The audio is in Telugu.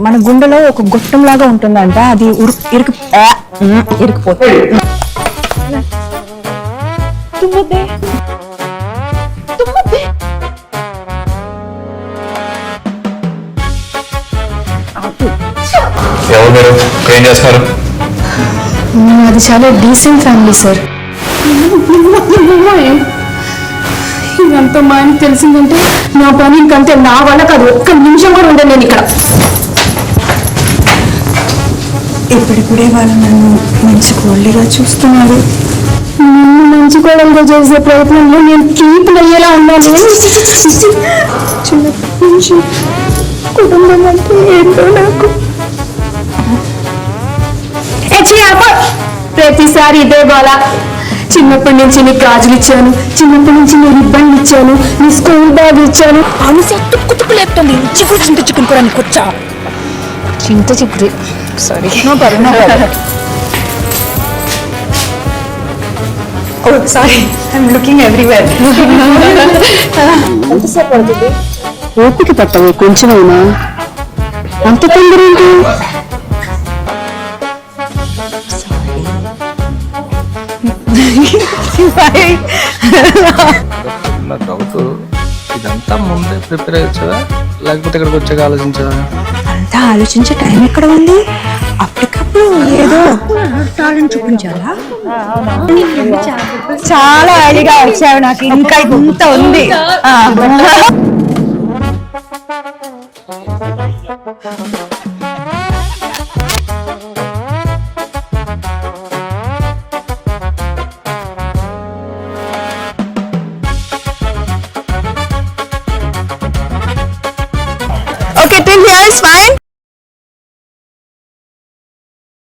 మన గుండెలో ఒక గొట్టం లాగా ఉంటుందంట, అది ఇరుకుపోతుంది. ఎవరు మీరు ఏం చేస్తారు? అది చాలా డీసెంట్ ఫ్యామిలీ సార్. ఇదంతా మా ఆయనకి తెలిసిందంటే నా పని ఇంకంతే. నా వల్ల కాదు, ఒక్క నిమిషం కూడా ఉండను నేను ఇక్కడ. ఇప్పుడిప్పుడే వాళ్ళు నన్ను మంచి కోళ్ళగా చూస్తున్నారు. నన్ను మంచి కోడలుగా చేసే ప్రయత్నంలో నేను కీపులు అయ్యేలా ఉన్నాను. చిన్నప్పటి నుంచి కుటుంబం అంటే ఏంటో నాకు. ప్రతిసారి ఇదే బాల. చిన్నప్పటి నుంచి నీకు గాజులు ఇచ్చాను, చిన్నప్పటి నుంచి నేను ఇబ్బంది ఇచ్చాను, నీ స్కూల్ బ్యాగ్ ఇచ్చాను. అనుసే తుక్కు లేపుతుంది. చిక్కుడు చింత చిక్కుని కూడా నీకు వచ్చా? చింత చిక్కుడు, sorry. Sorry, I'm looking everywhere. ఎంతసేపు పడుతుంది? ఓపిక పట్టవు కొంచెమైనా. అంత తొందర ఏంటి? నా డౌట్, ఇదంతా ముందే ప్రిపేర్ అయ్యొచ్చా లేకపోతే ఇక్కడికి వచ్చాక ఆలోచించదా? అంతా ఆలోచించే టైం ఎక్కడ ఉంది? అప్పటికప్పుడు ఏదో చూపించాలా? చాలా అడిగా వచ్చావు, నాకు ఇంకా ఇంత ఉంది. Okay, till here is fine.